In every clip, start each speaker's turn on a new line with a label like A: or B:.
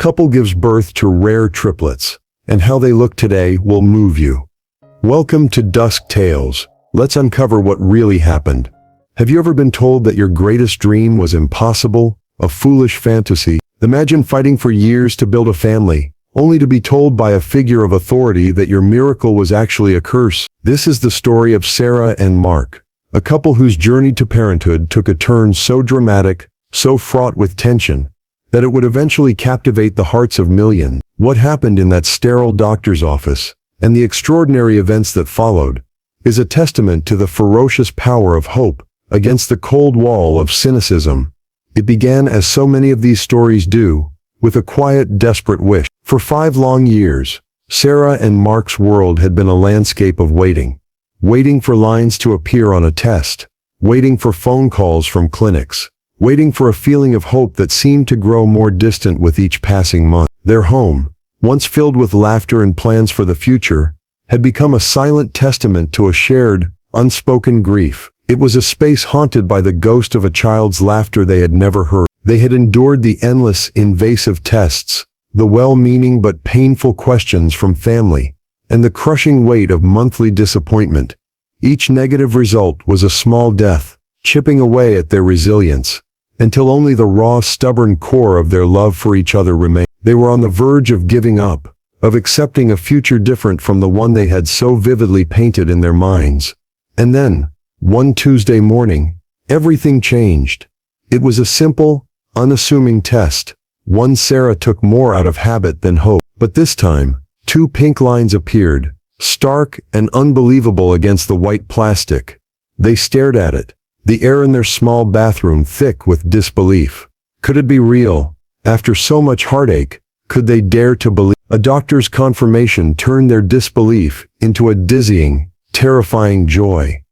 A: couple gives birth to rare triplets, and how they look today will move you. Welcome to Dusk Tales. Let's uncover what really happened. Have you ever been told that your greatest dream was impossible, a foolish fantasy? Imagine fighting for years to build a family, only to be told by a figure of authority that your miracle was actually a curse. This is the story of Sarah and Mark, a couple whose journey to parenthood took a turn so dramatic, so fraught with tension, that it would eventually captivate the hearts of millions. What happened in that sterile doctor's office, and the extraordinary events that followed, is a testament to the ferocious power of hope against the cold wall of cynicism. It began, as so many of these stories do, with a quiet, desperate wish. For 5 long years, Sarah and Mark's world had been a landscape of waiting. Waiting for lines to appear on a test, waiting for phone calls from clinics, waiting for a feeling of hope that seemed to grow more distant with each passing month. Their home, once filled with laughter and plans for the future, had become a silent testament to a shared, unspoken grief. It was a space haunted by the ghost of a child's laughter they had never heard. They had endured the endless, invasive tests, the well-meaning but painful questions from family, and the crushing weight of monthly disappointment. Each negative result was a small death, chipping away at their resilience, until only the raw, stubborn core of their love for each other remained. They were on the verge of giving up, of accepting a future different from the one they had so vividly painted in their minds. And then, one Tuesday morning, everything changed. It was a simple, unassuming test, one Sarah took more out of habit than hope. But this time, 2 pink lines appeared, stark and unbelievable against the white plastic. They stared at it, the air in their small bathroom thick with disbelief. Could it be real? After so much heartache, could they dare to believe? A doctor's confirmation turned their disbelief into a dizzying, terrifying joy.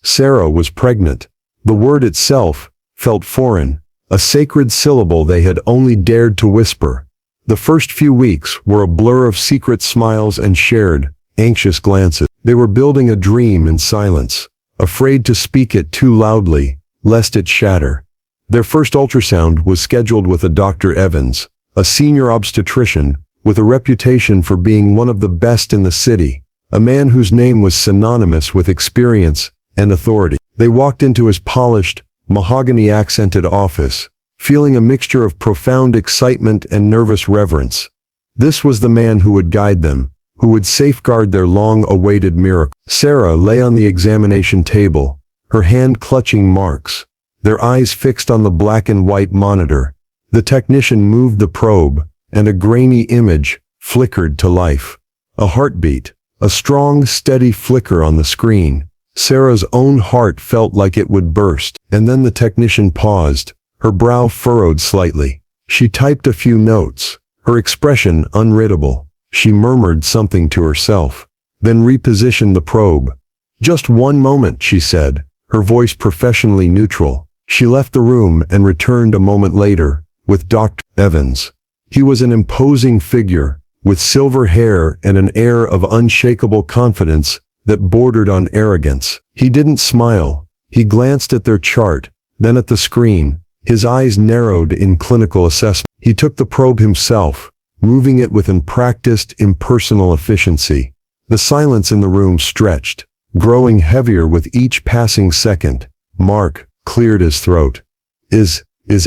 A: Sarah was pregnant. The word itself felt foreign, a sacred syllable they had only dared to whisper. The first few weeks were a blur of secret smiles and shared, anxious glances. They were building a dream in silence, afraid to speak it too loudly, lest it shatter. Their first ultrasound was scheduled with a Dr. Evans, a senior obstetrician, with a reputation for being one of the best in the city, a man whose name was synonymous with experience and authority. They walked into his polished, mahogany-accented office, feeling a mixture of profound excitement and nervous reverence. This was the man who would guide them, who would safeguard their long-awaited miracle. Sarah lay on the examination table, her hand clutching Mark's, their eyes fixed on the black and white monitor. The technician moved the probe, and a grainy image flickered to life. A heartbeat, a strong, steady flicker on the screen. Sarah's own heart felt like it would burst, and then the technician paused, her brow furrowed slightly. She typed a few notes, her expression unreadable. She murmured something to herself, then repositioned the probe. "Just one moment," she said, her voice professionally neutral. She left the room and returned a moment later, with Dr. Evans. He was an imposing figure, with silver hair and an air of unshakable confidence that bordered on arrogance. He didn't smile. He glanced at their chart, then at the screen. His eyes narrowed in clinical assessment. He took the probe himself, moving it with practiced, impersonal efficiency. The silence in the room stretched, growing heavier with each passing second. Mark cleared his throat. Is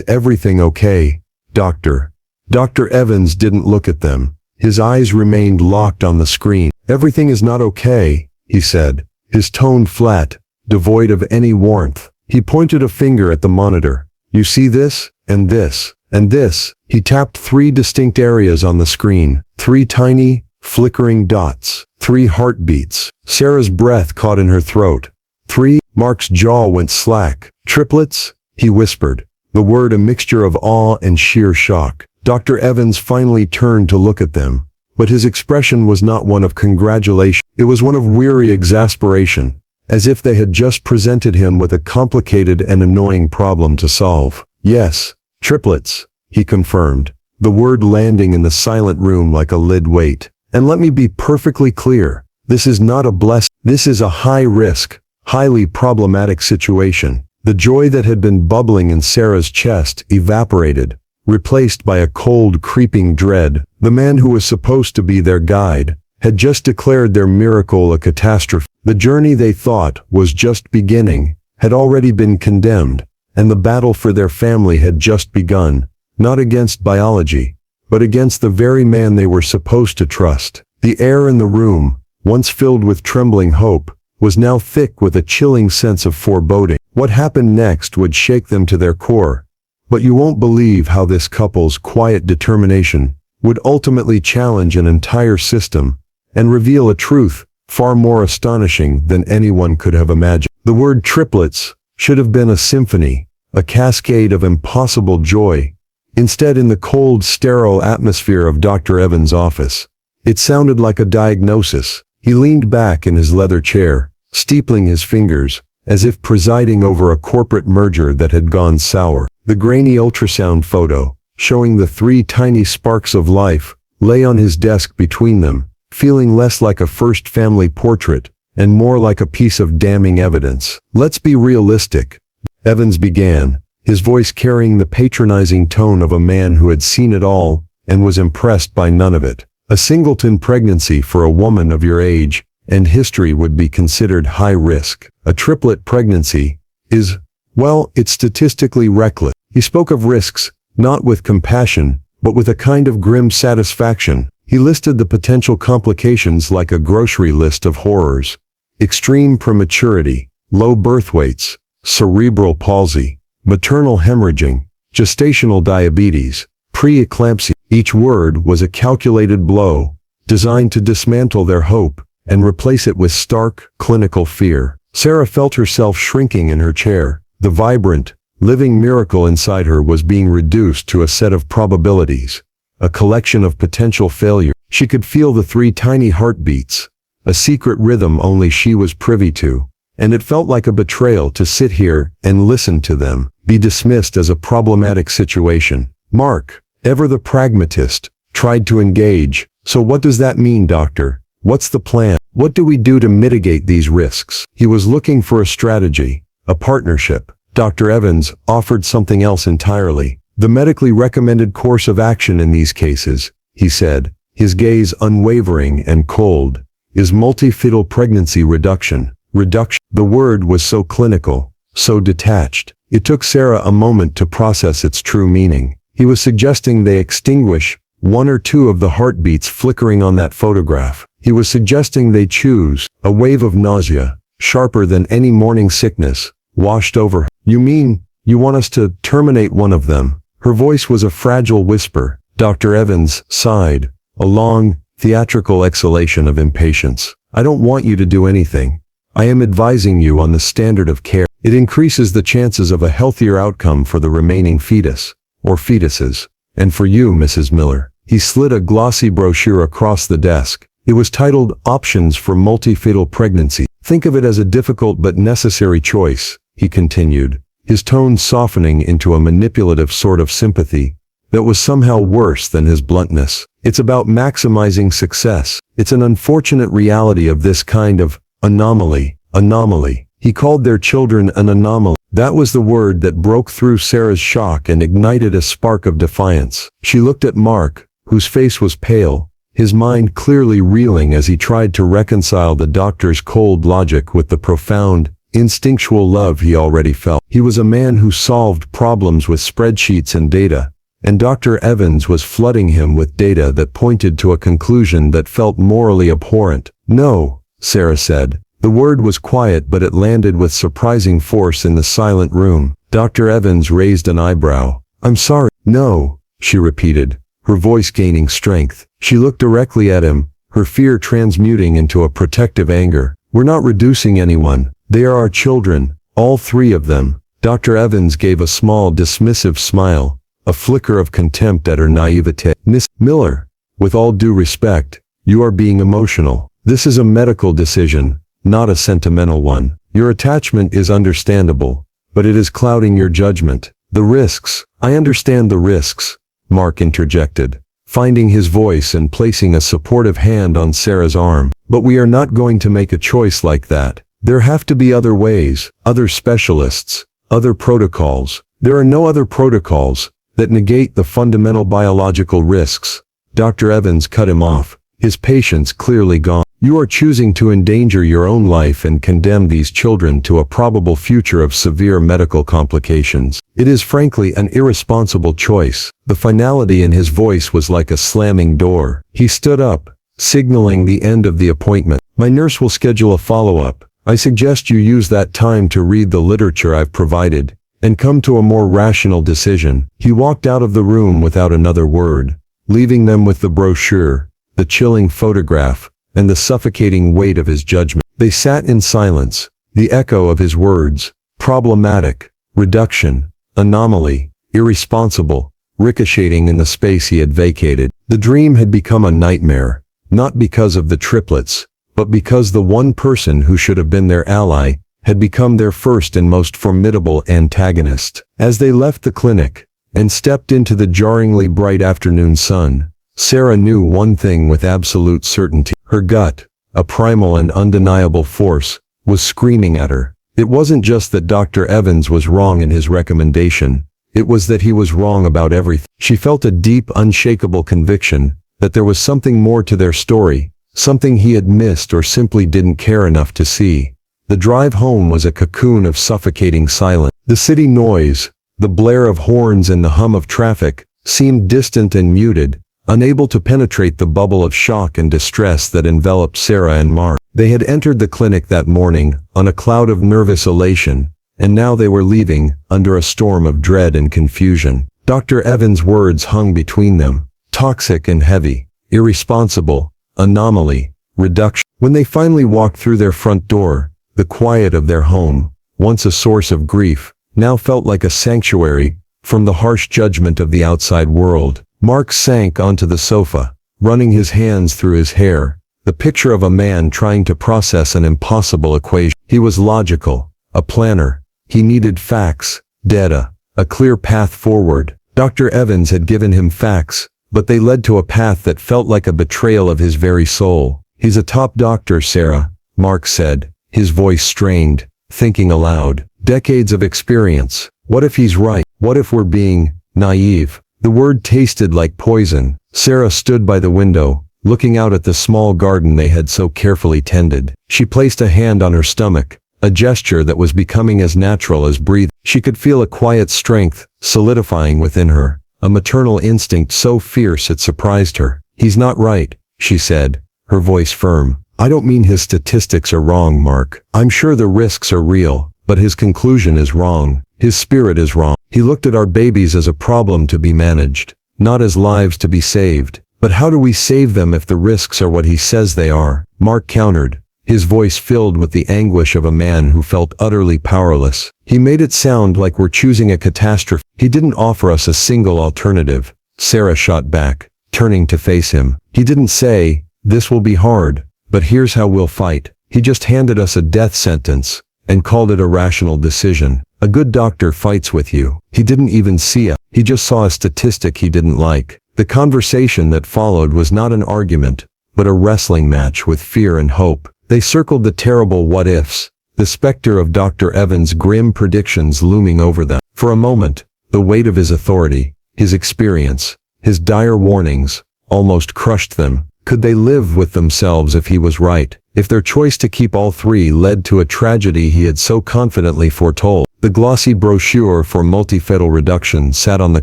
A: everything okay, doctor?" Dr. Evans didn't look at them. His eyes remained locked on the screen. "Everything is not okay," he said, his tone flat, devoid of any warmth. He pointed a finger at the monitor. "You see this, and this, and this." He tapped 3 distinct areas on the screen, 3 tiny, flickering dots, 3 heartbeats. Sarah's breath caught in her throat. 3. Mark's jaw went slack. "Triplets?" he whispered, the word a mixture of awe and sheer shock. Dr. Evans finally turned to look at them, but his expression was not one of congratulation. It was one of weary exasperation, as if they had just presented him with a complicated and annoying problem to solve. "Yes, triplets," he confirmed, the word landing in the silent room like a lead weight. "And let me be perfectly clear, this is not a blessing. This is a high-risk, highly problematic situation." The joy that had been bubbling in Sarah's chest evaporated, replaced by a cold, creeping dread. The man who was supposed to be their guide had just declared their miracle a catastrophe. The journey they thought was just beginning had already been condemned, and the battle for their family had just begun, not against biology, but against the very man they were supposed to trust. The air in the room, once filled with trembling hope, was now thick with a chilling sense of foreboding. What happened next would shake them to their core, but you won't believe how this couple's quiet determination would ultimately challenge an entire system and reveal a truth far more astonishing than anyone could have imagined. The word triplets should have been a symphony, a cascade of impossible joy. Instead, in the cold, sterile atmosphere of Dr. Evans' office, it sounded like a diagnosis. He leaned back in his leather chair, steepling his fingers, as if presiding over a corporate merger that had gone sour. The grainy ultrasound photo, showing the 3 tiny sparks of life, lay on his desk between them, feeling less like a first family portrait and more like a piece of damning evidence. "Let's be realistic," Evans began, his voice carrying the patronizing tone of a man who had seen it all and was impressed by none of it. A singleton pregnancy for a woman of your age and history would be considered high risk. A triplet pregnancy is, well, it's statistically reckless. He spoke of risks, not with compassion, but with a kind of grim satisfaction. He listed the potential complications like a grocery list of horrors: extreme prematurity, low birth weights, cerebral palsy, maternal hemorrhaging, gestational diabetes, pre-eclampsia. Each word was a calculated blow, designed to dismantle their hope and replace it with stark, clinical fear. Sarah felt herself shrinking in her chair. The vibrant, living miracle inside her was being reduced to a set of probabilities, a collection of potential failure. She could feel the 3 tiny heartbeats, a secret rhythm only she was privy to, and it felt like a betrayal to sit here and listen to them, be dismissed as a problematic situation. Mark, ever the pragmatist, tried to engage. "So what does that mean, doctor? What's the plan? What do we do to mitigate these risks?" He was looking for a strategy, a partnership. Dr. Evans offered something else entirely. "The medically recommended course of action in these cases," he said, his gaze unwavering and cold, "is multi-fetal pregnancy reduction." Reduction. The word was so clinical, so detached. It took Sarah a moment to process its true meaning. He was suggesting they extinguish 1 or 2 of the heartbeats flickering on that photograph. He was suggesting they choose. A wave of nausea, sharper than any morning sickness, washed over her. "You mean, you want us to terminate one of them?" Her voice was a fragile whisper. Dr. Evans sighed, a long, theatrical exhalation of impatience. "I don't want you to do anything. I am advising you on the standard of care. It increases the chances of a healthier outcome for the remaining fetus, or fetuses, and for you, Mrs. Miller." He slid a glossy brochure across the desk. It was titled "Options for Multi-Fetal Pregnancy." "Think of it as a difficult but necessary choice," he continued, his tone softening into a manipulative sort of sympathy that was somehow worse than his bluntness. "It's about maximizing success. It's an unfortunate reality of this kind of anomaly." Anomaly. He called their children an anomaly. That was the word that broke through Sarah's shock and ignited a spark of defiance. She looked at Mark, whose face was pale, his mind clearly reeling as he tried to reconcile the doctor's cold logic with the profound, instinctual love he already felt. He was a man who solved problems with spreadsheets and data, and Dr. Evans was flooding him with data that pointed to a conclusion that felt morally abhorrent. "No," Sarah said. The word was quiet, but it landed with surprising force in the silent room. Dr. Evans raised an eyebrow. "I'm sorry." "No," she repeated, her voice gaining strength. She looked directly at him, her fear transmuting into a protective anger. "We're not reducing anyone. They are our children, all 3 of them." Dr. Evans gave a small dismissive smile, a flicker of contempt at her naivete. "Miss Miller, with all due respect, you are being emotional. This is a medical decision, not a sentimental one. Your attachment is understandable, but it is clouding your judgment. The risks." "I understand the risks," Mark interjected, finding his voice and placing a supportive hand on Sarah's arm. "But we are not going to make a choice like that. There have to be other ways, other specialists, other protocols." "There are no other protocols. that negate the fundamental biological risks. Dr. Evans cut him off, his patience clearly gone. You are choosing to endanger your own life and condemn these children to a probable future of severe medical complications. It is frankly an irresponsible choice. The finality in his voice was like a slamming door. He stood up, signaling the end of the appointment. My nurse will schedule a follow-up. I suggest you use that time to read the literature I've provided and come to a more rational decision. He walked out of the room without another word, leaving them with the brochure, the chilling photograph, and the suffocating weight of his judgment. They sat in silence, the echo of his words, problematic, reduction, anomaly, irresponsible, ricocheting in the space he had vacated. The dream had become a nightmare, not because of the triplets, but because the one person who should have been their ally had become their first and most formidable antagonist. As they left the clinic and stepped into the jarringly bright afternoon sun, Sarah knew one thing with absolute certainty. Her gut, a primal and undeniable force, was screaming at her. It wasn't just that Dr. Evans was wrong in his recommendation, it was that he was wrong about everything. She felt a deep, unshakable conviction that there was something more to their story, something he had missed or simply didn't care enough to see. The drive home was a cocoon of suffocating silence. The city noise, the blare of horns and the hum of traffic, seemed distant and muted, unable to penetrate the bubble of shock and distress that enveloped Sarah and Mark. They had entered the clinic that morning, on a cloud of nervous elation, and now they were leaving, under a storm of dread and confusion. Dr. Evans' words hung between them, toxic and heavy, irresponsible, anomaly, reduction. When they finally walked through their front door, the quiet of their home, once a source of grief, now felt like a sanctuary from the harsh judgment of the outside world. Mark sank onto the sofa, running his hands through his hair, the picture of a man trying to process an impossible equation. He was logical, a planner. He needed facts, data, a clear path forward. Dr. Evans had given him facts, but they led to a path that felt like a betrayal of his very soul. He's a top doctor, Sarah, Mark said, his voice strained, thinking aloud. Decades of experience. What if he's right? What if we're being naive? The word tasted like poison. Sarah stood by the window, looking out at the small garden they had so carefully tended. She placed a hand on her stomach, a gesture that was becoming as natural as breathing. She could feel a quiet strength solidifying within her, a maternal instinct so fierce it surprised her. He's not right, she said, her voice firm. I don't mean his statistics are wrong, Mark. I'm sure the risks are real, but his conclusion is wrong. His spirit is wrong. He looked at our babies as a problem to be managed, not as lives to be saved. But how do we save them if the risks are what he says they are? Mark countered, his voice filled with the anguish of a man who felt utterly powerless. He made it sound like we're choosing a catastrophe. He didn't offer us a single alternative, Sarah shot back, turning to face him. He didn't say, this will be hard, but here's how we'll fight. He just handed us a death sentence and called it a rational decision. A good doctor fights with you. He didn't even see he just saw a statistic he didn't like. The conversation that followed was not an argument, but a wrestling match with fear and hope. They circled the terrible what-ifs, the specter of Dr. Evans' grim predictions looming over them. For a moment, the weight of his authority, his experience, his dire warnings, almost crushed them. Could they live with themselves if he was right? If their choice to keep all three led to a tragedy he had so confidently foretold? The glossy brochure for multifetal reduction sat on the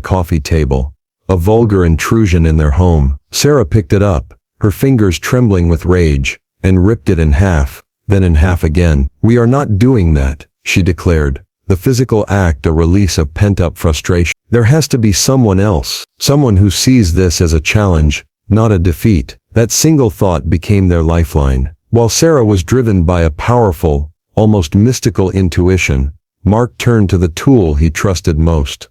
A: coffee table, a vulgar intrusion in their home. Sarah picked it up, her fingers trembling with rage, and ripped it in half, then in half again. We are not doing that, she declared, the physical act a release of pent-up frustration. There has to be someone else, someone who sees this as a challenge, not a defeat. That single thought became their lifeline. While Sarah was driven by a powerful, almost mystical intuition, Mark turned to the tool he trusted most.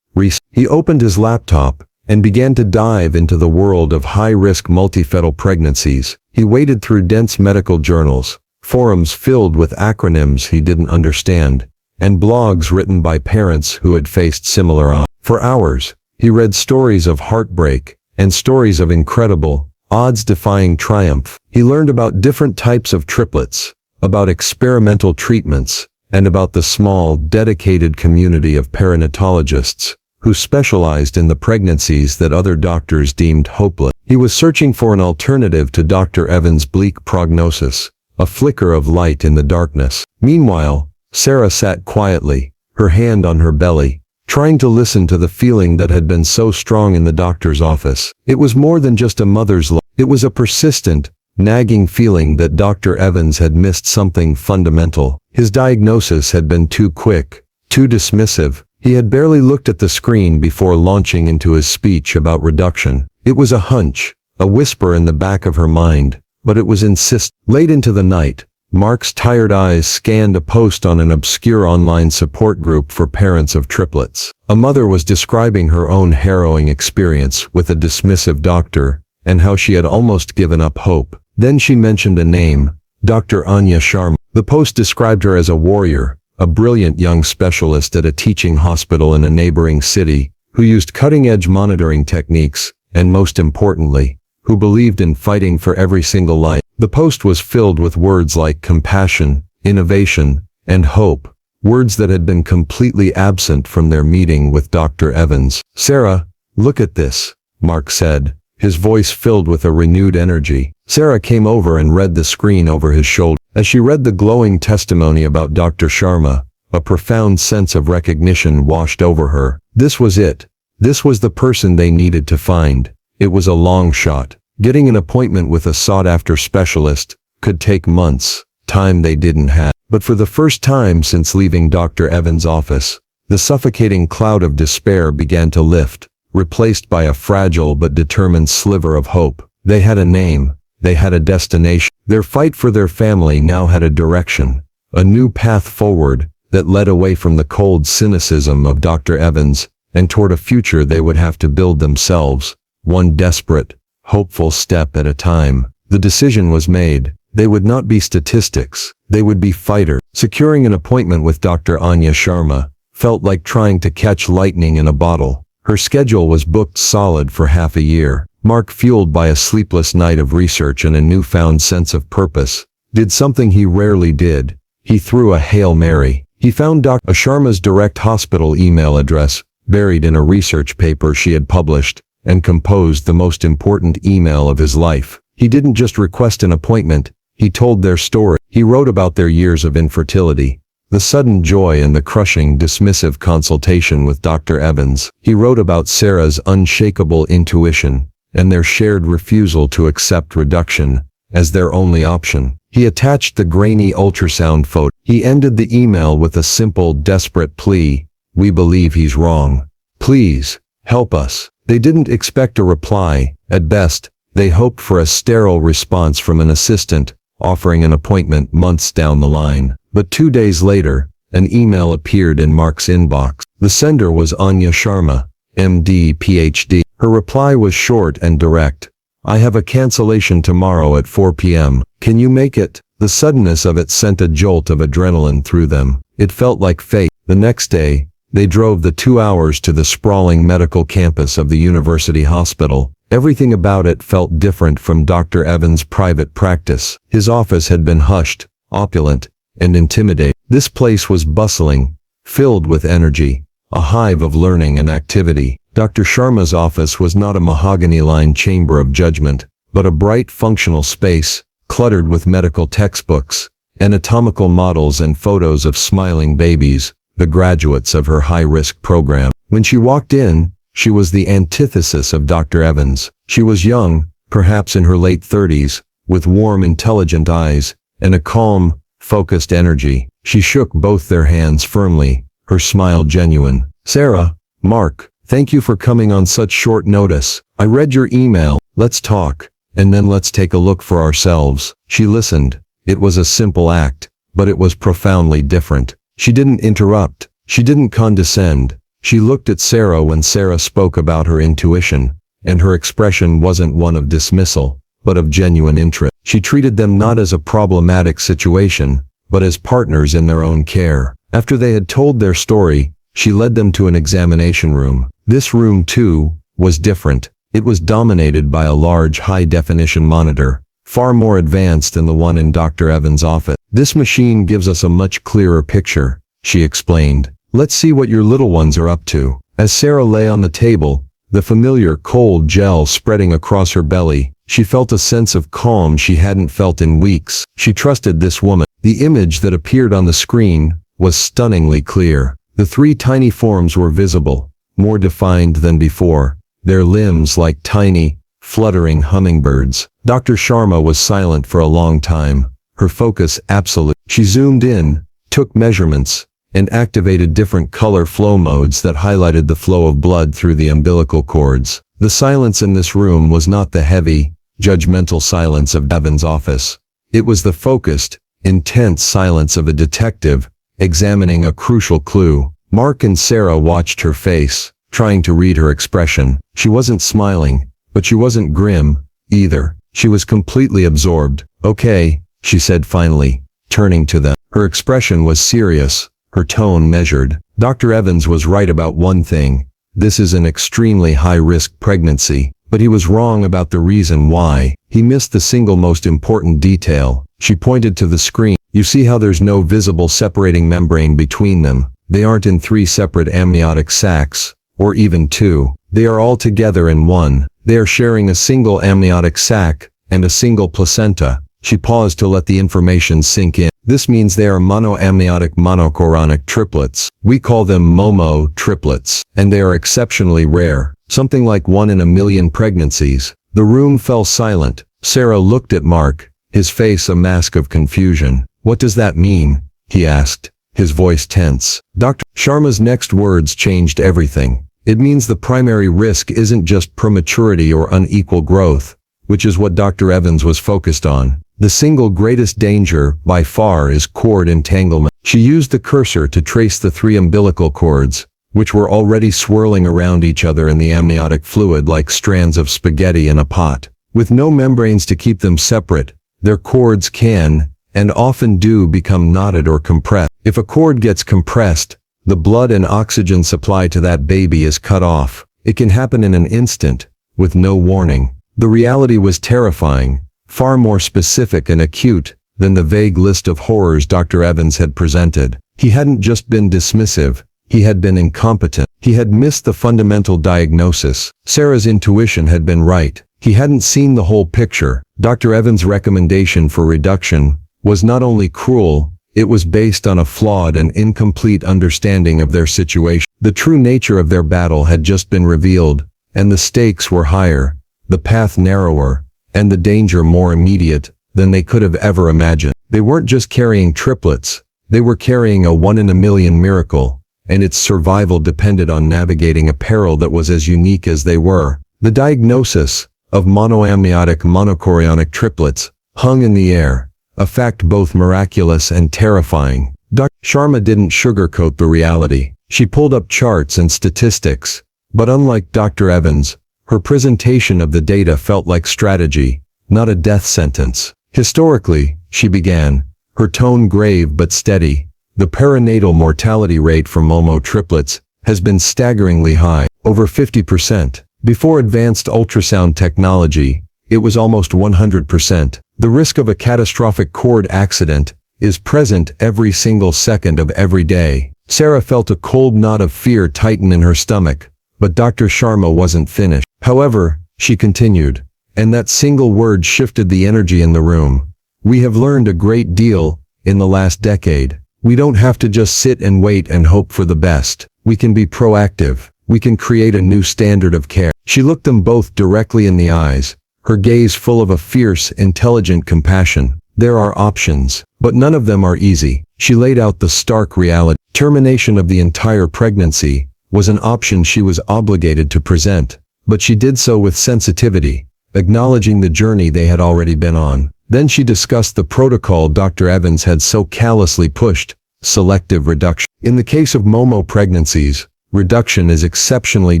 A: He opened his laptop and began to dive into the world of high-risk multifetal pregnancies. He waded through dense medical journals, forums filled with acronyms he didn't understand, and blogs written by parents who had faced similar odds. For hours, he read stories of heartbreak and stories of incredible, odds-defying triumph. He learned about different types of triplets, about experimental treatments, and about the small, dedicated community of perinatologists who specialized in the pregnancies that other doctors deemed hopeless. He was searching for an alternative to Dr. Evans' bleak prognosis, a flicker of light in the darkness. Meanwhile, Sarah sat quietly, her hand on her belly, trying to listen to the feeling that had been so strong in the doctor's office. It was more than just a mother's love. It was a persistent, nagging feeling that Dr. Evans had missed something fundamental. His diagnosis had been too quick, too dismissive. He had barely looked at the screen before launching into his speech about reduction. It was a hunch, a whisper in the back of her mind, but it was insistent. Late into the night, Mark's tired eyes scanned a post on an obscure online support group for parents of triplets. A mother was describing her own harrowing experience with a dismissive doctor, and how she had almost given up hope. Then she mentioned a name, Dr. Anya Sharma. The post described her as a warrior, a brilliant young specialist at a teaching hospital in a neighboring city, who used cutting-edge monitoring techniques, and most importantly, who believed in fighting for every single life. The post was filled with words like compassion, innovation, and hope, words that had been completely absent from their meeting with Dr. Evans. "Sarah, look at this," Mark said, his voice filled with a renewed energy. Sarah came over and read the screen over his shoulder. As she read the glowing testimony about Dr. Sharma, a profound sense of recognition washed over her. This was it. This was the person they needed to find. It was a long shot. Getting an appointment with a sought-after specialist could take months, time they didn't have. But for the first time since leaving Dr. Evans' office, the suffocating cloud of despair began to lift, replaced by a fragile but determined sliver of hope. They had a name. They had a destination. Their fight for their family now had a direction, a new path forward that led away from the cold cynicism of Dr. Evans and toward a future they would have to build themselves, one desperate, hopeful step at a time. The decision was made. They would not be statistics. They would be fighters. Securing an appointment with Dr. Anya Sharma felt like trying to catch lightning in a bottle. Her schedule was booked solid for half a year. Mark, fueled by a sleepless night of research and a newfound sense of purpose, did something he rarely did. He threw a Hail Mary. He found Dr. Sharma's direct hospital email address, buried in a research paper she had published, and composed the most important email of his life. He didn't just request an appointment, he told their story. He wrote about their years of infertility, the sudden joy and the crushing dismissive consultation with Dr. Evans. He wrote about Sarah's unshakable intuition, and their shared refusal to accept reduction as their only option. He attached the grainy ultrasound photo. He ended the email with a simple, desperate plea. "We believe he's wrong. Please, help us." They didn't expect a reply. At best, they hoped for a sterile response from an assistant, offering an appointment months down the line. But 2 days later, an email appeared in Mark's inbox. The sender was Anya Sharma, MD, PhD. Her reply was short and direct. "I have a cancellation tomorrow at 4 p.m. Can you make it?" The suddenness of it sent a jolt of adrenaline through them. It felt like fate. The next day, they drove the 2 hours to the sprawling medical campus of the university hospital. Everything about it felt different from Dr. Evans' private practice. His office had been hushed, opulent, and intimidating. This place was bustling, filled with energy, a hive of learning and activity. Dr. Sharma's office was not a mahogany-lined chamber of judgment, but a bright functional space, cluttered with medical textbooks, anatomical models and photos of smiling babies, the graduates of her high-risk program. When she walked in, she was the antithesis of Dr. Evans. She was young, perhaps in her late 30s, with warm, intelligent eyes, and a calm, focused energy. She shook both their hands firmly, her smile genuine. "Sarah, Mark, thank you for coming on such short notice. I read your email. Let's talk, and then let's take a look for ourselves." She listened. It was a simple act, but it was profoundly different. She didn't interrupt. She didn't condescend. She looked at Sarah when Sarah spoke about her intuition, and her expression wasn't one of dismissal, but of genuine interest. She treated them not as a problematic situation, but as partners in their own care. After they had told their story, she led them to an examination room. This room, too, was different. It was dominated by a large high-definition monitor, far more advanced than the one in Dr. Evans' office. "This machine gives us a much clearer picture," she explained. "Let's see what your little ones are up to." As Sarah lay on the table, the familiar cold gel spreading across her belly, she felt a sense of calm she hadn't felt in weeks. She trusted this woman. The image that appeared on the screen was stunningly clear. The three tiny forms were visible, more defined than before, their limbs like tiny, fluttering hummingbirds. Dr. Sharma was silent for a long time, her focus absolute. She zoomed in, took measurements, and activated different color flow modes that highlighted the flow of blood through the umbilical cords. The silence in this room was not the heavy, judgmental silence of Evan's office. It was the focused, intense silence of a detective examining a crucial clue. Mark and Sarah watched her face, trying to read her expression. She wasn't smiling, but she wasn't grim, either. She was completely absorbed. "Okay," she said finally, turning to them. Her expression was serious, her tone measured. Dr. Evans was right about one thing. This is an extremely high-risk pregnancy, but he was wrong about the reason why. He missed the single most important detail. She pointed to the screen. "You see how there's no visible separating membrane between them? They aren't in three separate amniotic sacs, or even two. They are all together in one. They are sharing a single amniotic sac and a single placenta." She paused to let the information sink in. "This means they are monoamniotic monochorionic triplets. We call them MOMO triplets, and they are exceptionally rare, something like 1 in a million pregnancies." The room fell silent. Sarah looked at Mark, his face a mask of confusion. "What does that mean?" he asked, his voice tense. Dr. Sharma's next words changed everything. "It means the primary risk isn't just prematurity or unequal growth, which is what Dr. Evans was focused on. The single greatest danger, by far, is cord entanglement." She used the cursor to trace the three umbilical cords, which were already swirling around each other in the amniotic fluid like strands of spaghetti in a pot. With no membranes to keep them separate, their cords can, and often do, become knotted or compressed. If a cord gets compressed, the blood and oxygen supply to that baby is cut off. It can happen in an instant, with no warning. The reality was terrifying, far more specific and acute than the vague list of horrors Dr. Evans had presented. He hadn't just been dismissive, he had been incompetent. He had missed the fundamental diagnosis. Sarah's intuition had been right. He hadn't seen the whole picture. Dr. Evans' recommendation for reduction was not only cruel, it was based on a flawed and incomplete understanding of their situation. The true nature of their battle had just been revealed, and the stakes were higher, the path narrower, and the danger more immediate than they could have ever imagined. They weren't just carrying triplets, they were carrying a 1 in a million miracle, and its survival depended on navigating a peril that was as unique as they were. The diagnosis of monoamniotic monochorionic triplets hung in the air, a fact both miraculous and terrifying. Dr. Sharma didn't sugarcoat the reality. She pulled up charts and statistics, but unlike Dr. Evans, her presentation of the data felt like strategy, not a death sentence. "Historically," she began, her tone grave but steady, "the perinatal mortality rate for MOMO triplets has been staggeringly high, over 50%. Before advanced ultrasound technology, it was almost 100%. The risk of a catastrophic cord accident is present every single second of every day." Sarah felt a cold knot of fear tighten in her stomach, but Dr. Sharma wasn't finished. "However," she continued, and that single word shifted the energy in the room, "we have learned a great deal in the last decade. We don't have to just sit and wait and hope for the best. We can be proactive. We can create a new standard of care." She looked them both directly in the eyes, her gaze full of a fierce, intelligent compassion. "There are options, but none of them are easy." She laid out the stark reality. Termination of the entire pregnancy was an option she was obligated to present, but she did so with sensitivity, acknowledging the journey they had already been on. Then she discussed the protocol Dr. Evans had so callously pushed: selective reduction. "In the case of MOMO pregnancies, reduction is exceptionally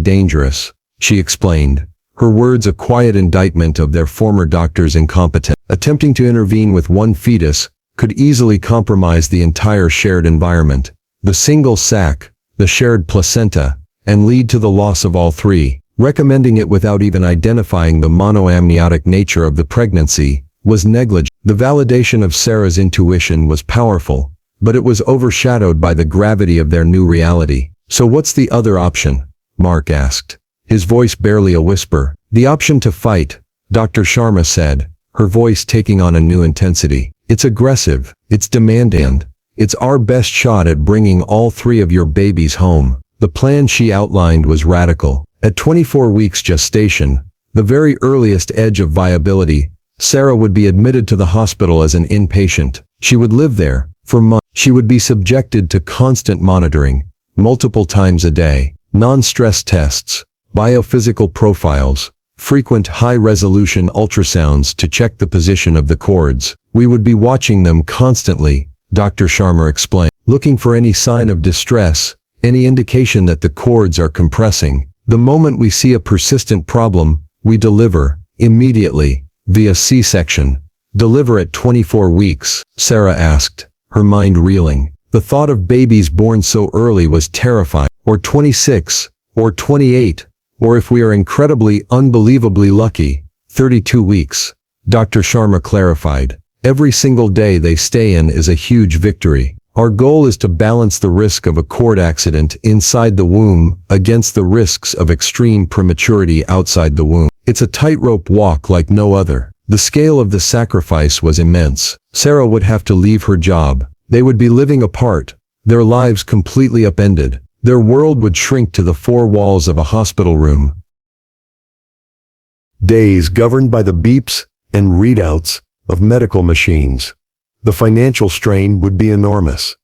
A: dangerous," she explained, her words a quiet indictment of their former doctor's incompetence. "Attempting to intervene with one fetus could easily compromise the entire shared environment, the single sac, the shared placenta, and lead to the loss of all three." Recommending it without even identifying the monoamniotic nature of the pregnancy was negligent. The validation of Sarah's intuition was powerful, but it was overshadowed by the gravity of their new reality. "So what's the other option?"
B: Mark asked, his voice barely a whisper. The option to fight, Dr. Sharma said, her voice taking on a new intensity. It's aggressive, it's demanding, it's our best shot at bringing all 3 of your babies home. The plan she outlined was radical. At 24 weeks gestation, the very earliest edge of viability, Sarah would be admitted to the hospital as an inpatient. She would live there for months. She would be subjected to constant monitoring, multiple times a day, non-stress tests, biophysical profiles, frequent high-resolution ultrasounds to check the position of the cords. We would be watching them constantly, Dr. Sharma explained, looking for any sign of distress, any indication that the cords are compressing. The moment we see a persistent problem, we deliver, immediately, via C-section. Deliver at 24 weeks, Sarah asked, her mind reeling. The thought of babies born so early was terrifying. Or 26, or 28, or if we are incredibly, unbelievably lucky, 32 weeks. Dr. Sharma clarified. Every single day they stay in is a huge victory. Our goal is to balance the risk of a cord accident inside the womb against the risks of extreme prematurity outside the womb. It's a tightrope walk like no other. The scale of the sacrifice was immense. Sarah would have to leave her job. They would be living apart, their lives completely upended. Their world would shrink to the 4 walls of a hospital room.
A: Days governed by the beeps and readouts of medical machines. The financial strain would be enormous.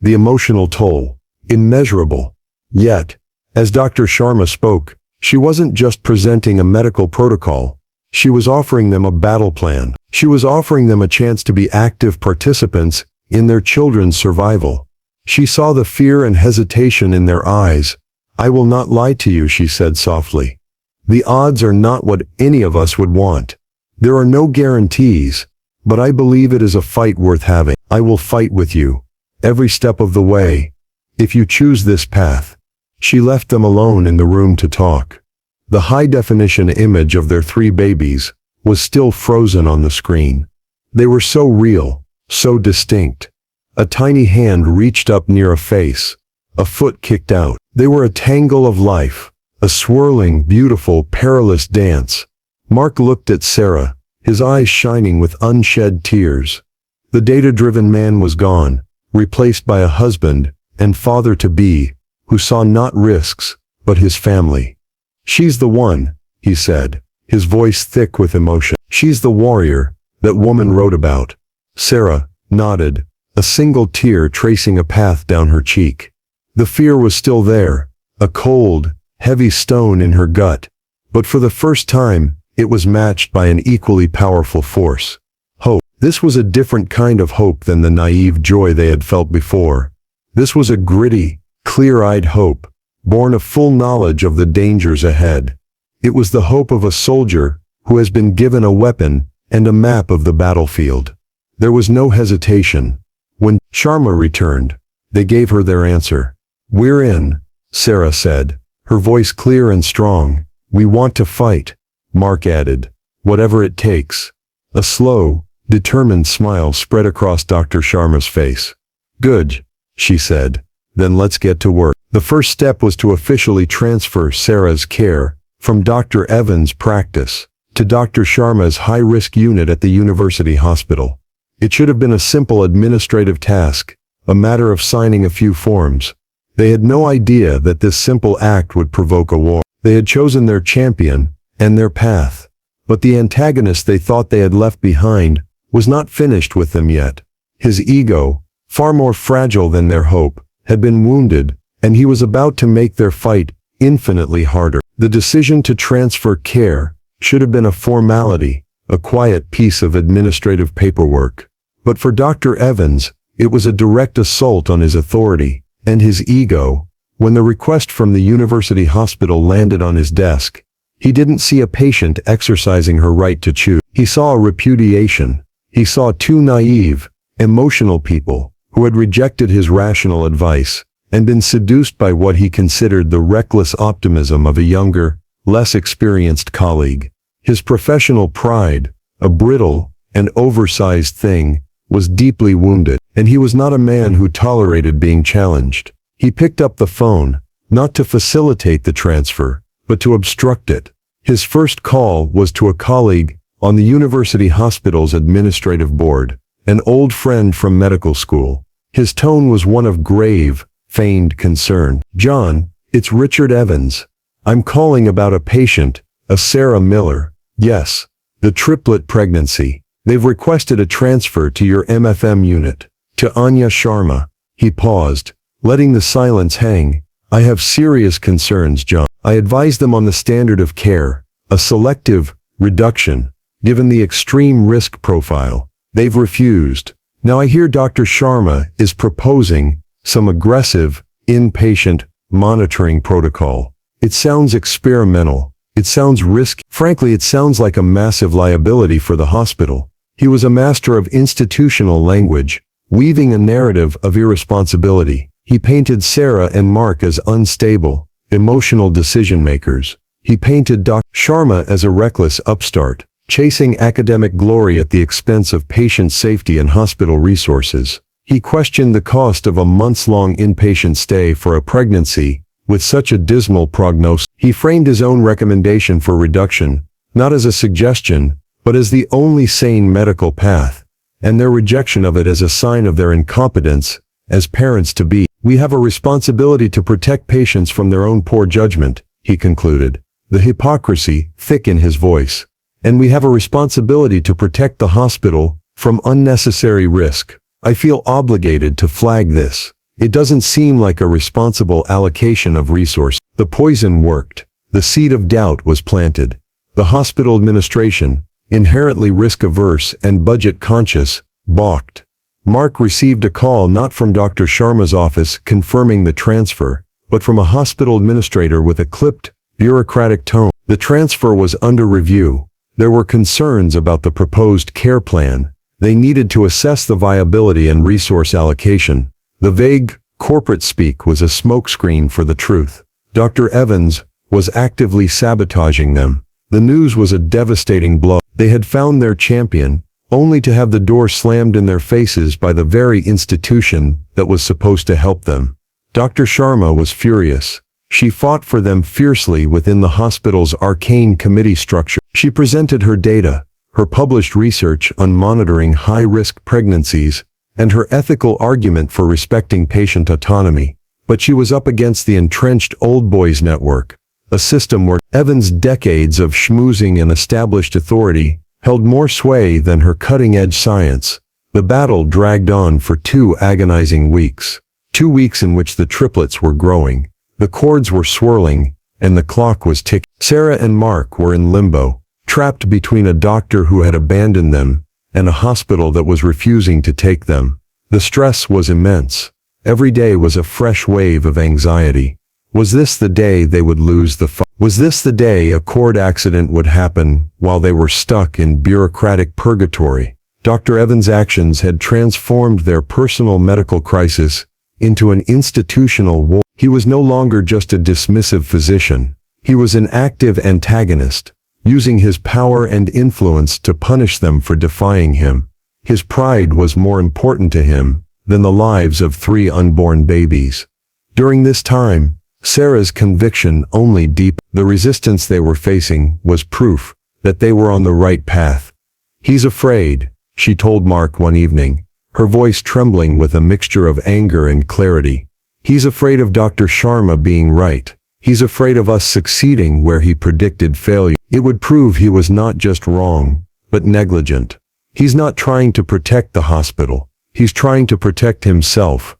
A: The emotional toll, immeasurable. Yet, as Dr. Sharma spoke, she wasn't just presenting a medical protocol. She was offering them a battle plan. She was offering them a chance to be active participants in their children's survival. She saw the fear and hesitation in their eyes. I will not lie to you, she said softly. The odds are not what any of us would want. There are no guarantees, but I believe it is a fight worth having. I will fight with you, every step of the way, if you choose this path. She left them alone in the room to talk. The high-definition image of their 3 babies was still frozen on the screen. They were so real, so distinct. A tiny hand reached up near a face. A foot kicked out. They were a tangle of life, a swirling, beautiful, perilous dance. Mark looked at Sarah, his eyes shining with unshed tears. The data-driven man was gone, replaced by a husband and father-to-be, who saw not risks, but his family. She's the one, he said, his voice thick with emotion. She's the warrior that woman wrote about. Sarah nodded, a single tear tracing a path down her cheek. The fear was still there, a cold, heavy stone in her gut, but for the first time, it was matched by an equally powerful force. Hope. This was a different kind of hope than the naive joy they had felt before. This was a gritty, clear-eyed hope, born of full knowledge of the dangers ahead. It was the hope of a soldier who has been given a weapon and a map of the battlefield. There was no hesitation. When Sharma returned, they gave her their answer. We're in, Sarah said, her voice clear and strong. We want to fight, Mark added, whatever it takes. A slow, determined smile spread across Dr. Sharma's face. Good, she said, then let's get to work. The first step was to officially transfer Sarah's care from Dr. Evans' practice to Dr. Sharma's high-risk unit at the university hospital. It should have been a simple administrative task, a matter of signing a few forms. They had no idea that this simple act would provoke a war. They had chosen their champion and their path, but the antagonist they thought they had left behind was not finished with them yet. His ego, far more fragile than their hope, had been wounded, and he was about to make their fight infinitely harder. The decision to transfer care should have been a formality, a quiet piece of administrative paperwork. But for Dr. Evans, it was a direct assault on his authority and his ego. When the request from the university hospital landed on his desk, he didn't see a patient exercising her right to choose. He saw a repudiation. He saw 2 naive, emotional people who had rejected his rational advice and been seduced by what he considered the reckless optimism of a younger, less experienced colleague. His professional pride, a brittle and oversized thing, was deeply wounded, and he was not a man who tolerated being challenged. He picked up the phone, not to facilitate the transfer, but to obstruct it. His first call was to a colleague on the university hospital's administrative board, an old friend from medical school. His tone was one of grave, feigned concern. "John, it's Richard Evans. I'm calling about a patient, a Sarah Miller. Yes, the triplet pregnancy. They've requested a transfer to your MFM unit. To Anya Sharma." He paused, letting the silence hang. "I have serious concerns, John. I advised them on the standard of care, a selective reduction, given the extreme risk profile. They've refused. Now I hear Dr. Sharma is proposing some aggressive, inpatient monitoring protocol. It sounds experimental. It sounds risky. Frankly, it sounds like a massive liability for the hospital." He was a master of institutional language, weaving a narrative of irresponsibility. He painted Sarah and Mark as unstable, emotional decision-makers. He painted Dr. Sharma as a reckless upstart, chasing academic glory at the expense of patient safety and hospital resources. He questioned the cost of a months-long inpatient stay for a pregnancy with such a dismal prognosis. He framed his own recommendation for reduction, not as a suggestion, but as the only sane medical path, and their rejection of it as a sign of their incompetence as parents-to-be. "We have a responsibility to protect patients from their own poor judgment," he concluded, the hypocrisy thick in his voice. "And we have a responsibility to protect the hospital from unnecessary risk. I feel obligated to flag this. It doesn't seem like a responsible allocation of resources." The poison worked. The seed of doubt was planted. The hospital administration, inherently risk-averse and budget-conscious, balked. Mark received a call not from Dr. Sharma's office confirming the transfer, but from a hospital administrator with a clipped, bureaucratic tone. The transfer was under review. There were concerns about the proposed care plan. They needed to assess the viability and resource allocation. The vague, corporate speak was a smokescreen for the truth. Dr. Evans was actively sabotaging them. The news was a devastating blow. They had found their champion, only to have the door slammed in their faces by the very institution that was supposed to help them. Dr. Sharma was furious. She fought for them fiercely within the hospital's arcane committee structure. She presented her data, her published research on monitoring high-risk pregnancies, and her ethical argument for respecting patient autonomy. But she was up against the entrenched old boys network, a system where Evans' decades of schmoozing and established authority held more sway than her cutting-edge science. The battle dragged on for 2 agonizing weeks. 2 weeks in which the triplets were growing, the cords were swirling, and the clock was ticking. Sarah and Mark were in limbo, trapped between a doctor who had abandoned them and a hospital that was refusing to take them. The stress was immense. Every day was a fresh wave of anxiety. Was this the day they would lose the fight? Was this the day a cord accident would happen while they were stuck in bureaucratic purgatory? Dr. Evans' actions had transformed their personal medical crisis into an institutional war. He was no longer just a dismissive physician. He was an active antagonist, using his power and influence to punish them for defying him. His pride was more important to him than the lives of 3 unborn babies. During this time, Sarah's conviction only deepened. The resistance they were facing was proof that they were on the right path. "He's afraid," she told Mark one evening, her voice trembling with a mixture of anger and clarity. "He's afraid of Dr. Sharma being right. He's afraid of us succeeding where he predicted failure. It would prove he was not just wrong, but negligent. He's not trying to protect the hospital. He's trying to protect himself."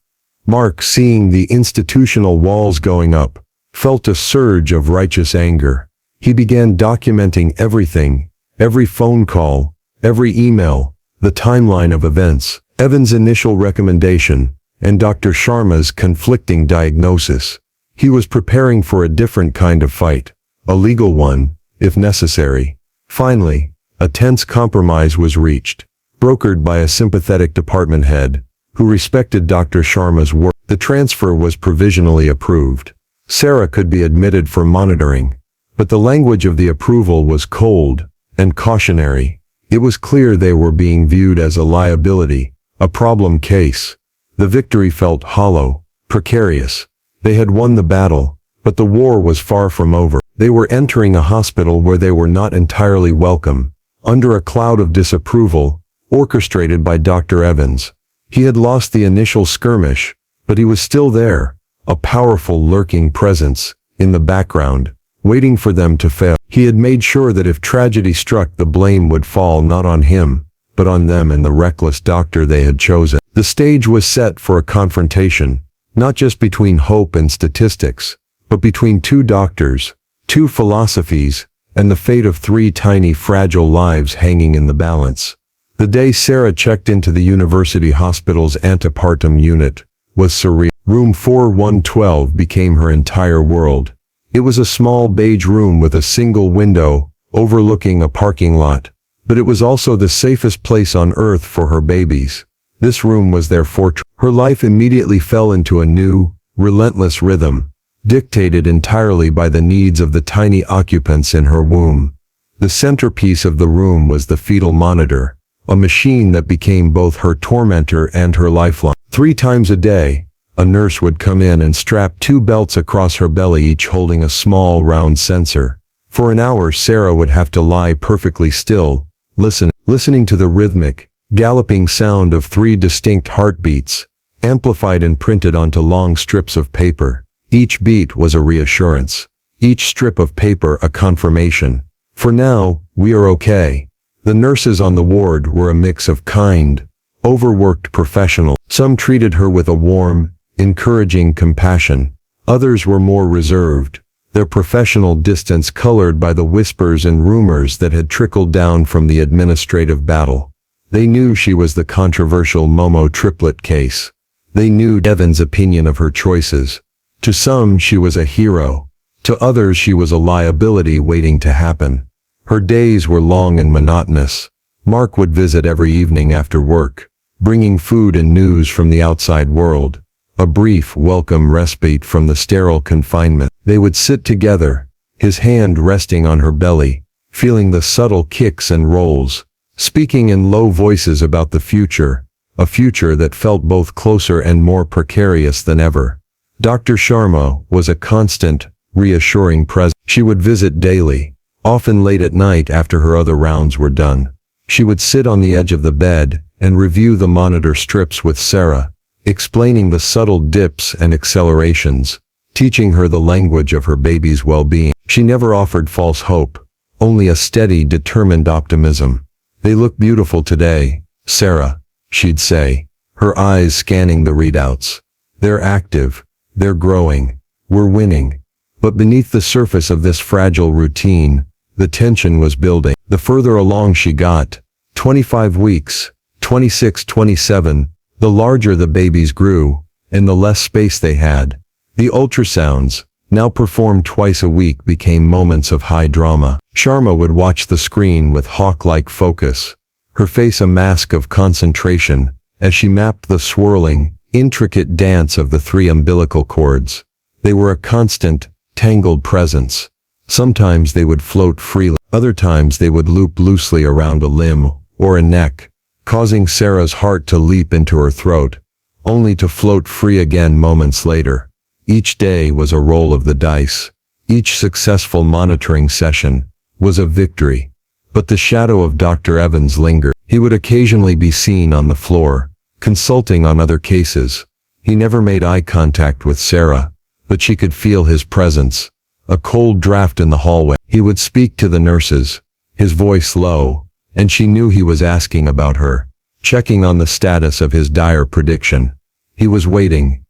A: Mark, seeing the institutional walls going up, felt a surge of righteous anger. He began documenting everything, every phone call, every email, the timeline of events, Evans' initial recommendation, and Dr. Sharma's conflicting diagnosis. He was preparing for a different kind of fight, a legal one, if necessary. Finally, a tense compromise was reached, brokered by a sympathetic department head, who respected Dr. Sharma's work. The transfer was provisionally approved. Sarah could be admitted for monitoring, but the language of the approval was cold and cautionary. It was clear they were being viewed as a liability, a problem case. The victory felt hollow, precarious. They had won the battle, But the war was far from over. They were entering a hospital where they were not entirely welcome, under a cloud of disapproval, orchestrated by Dr. Evans. He had lost the initial skirmish, but he was still there, a powerful lurking presence, in the background, waiting for them to fail. He had made sure that if tragedy struck, the blame would fall not on him, but on them and the reckless doctor they had chosen. The stage was set for a confrontation, not just between hope and statistics, but between two doctors, two philosophies, and the fate of three tiny fragile lives hanging in the balance. The day Sarah checked into the university hospital's antepartum unit was surreal. Room 4112 became her entire world. It was a small beige room with a single window, overlooking a parking lot, but it was also the safest place on earth for her babies. This room was their fortress. Her life immediately fell into a new, relentless rhythm, dictated entirely by the needs of the tiny occupants in her womb. The centerpiece of the room was the fetal monitor, a machine that became both her tormentor and her lifeline. 3 times a day, a nurse would come in and strap 2 belts across her belly, each holding a small round sensor. For an hour, Sarah would have to lie perfectly still, listening to the rhythmic, galloping sound of 3 distinct heartbeats, amplified and printed onto long strips of paper. Each beat was a reassurance. Each strip of paper a confirmation. For now, we are okay. The nurses on the ward were a mix of kind, overworked professionals. Some treated her with a warm, encouraging compassion. Others were more reserved, their professional distance colored by the whispers and rumors that had trickled down from the administrative battle. They knew she was the controversial Momo triplet case. They knew Evan's opinion of her choices. To some, she was a hero. To others, she was a liability waiting to happen. Her days were long and monotonous. Mark would visit every evening after work, bringing food and news from the outside world, a brief, welcome respite from the sterile confinement. They would sit together, his hand resting on her belly, feeling the subtle kicks and rolls, speaking in low voices about the future, a future that felt both closer and more precarious than ever. Dr. Sharma was a constant, reassuring presence. She would visit daily, often late at night after her other rounds were done. She would sit on the edge of the bed and review the monitor strips with Sarah, explaining the subtle dips and accelerations, teaching her the language of her baby's well-being. She never offered false hope, only a steady, determined optimism. "They look beautiful today, Sarah," she'd say, her eyes scanning the readouts. "They're active. They're growing. We're winning." But beneath the surface of this fragile routine, the tension was building. The further along she got, 25 weeks, 26, 27, the larger the babies grew, and the less space they had. The ultrasounds, now performed twice a week, became moments of high drama. Sharma would watch the screen with hawk-like focus, her face a mask of concentration, as she mapped the swirling, intricate dance of the 3 umbilical cords. They were a constant, tangled presence. Sometimes they would float freely, other times they would loop loosely around a limb or a neck, causing Sarah's heart to leap into her throat, only to float free again moments later. Each day was a roll of the dice. Each successful monitoring session was a victory. But the shadow of Dr. Evans lingered. He would occasionally be seen on the floor, consulting on other cases. He never made eye contact with Sarah, but she could feel his presence, a cold draft in the hallway. He would speak to the nurses, his voice low, and she knew he was asking about her, checking on the status of his dire prediction. He was waiting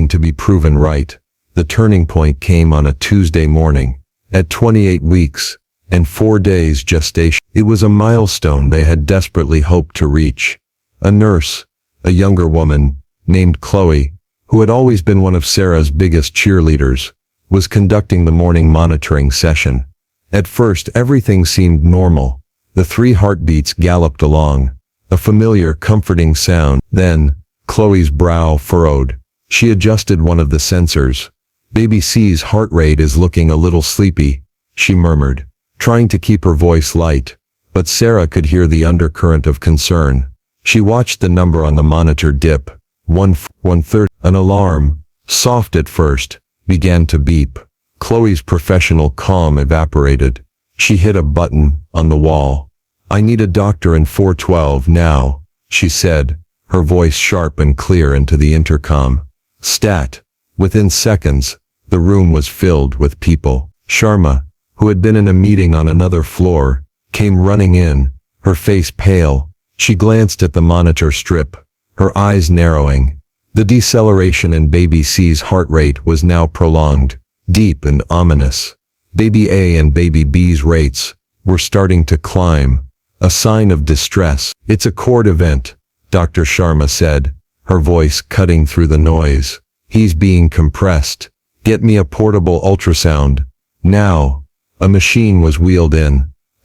A: to be proven right. The turning point came on a Tuesday morning, at 28 weeks, and 4 days gestation. It was a milestone they had desperately hoped to reach. A nurse, a younger woman, named Chloe, who had always been one of Sarah's biggest cheerleaders, was conducting the morning monitoring session. At first, everything seemed normal. The 3 heartbeats galloped along, a familiar, comforting sound. Then, Chloe's brow furrowed. She adjusted one of the sensors. "Baby C's heart rate is looking a little sleepy," she murmured, trying to keep her voice light. But Sarah could hear the undercurrent of concern. She watched the number on the monitor dip. 130. An alarm, soft at first,
B: began to beep. Chloe's professional calm evaporated. She hit a button on the wall. "I need a doctor in 412 now," she said, her voice sharp and clear into the intercom. Stat. Within seconds, the room was filled with people. Sharma, who had been in a meeting on another floor, came running in, her face pale. She glanced at the monitor strip, her eyes narrowing. The deceleration in baby C's heart rate was now prolonged, deep and ominous. Baby A and baby B's rates were starting to climb, a sign of distress. "It's a cord event," Dr. Sharma said, her voice cutting through the noise. "He's being compressed. Get me a portable ultrasound. Now." A machine was wheeled in.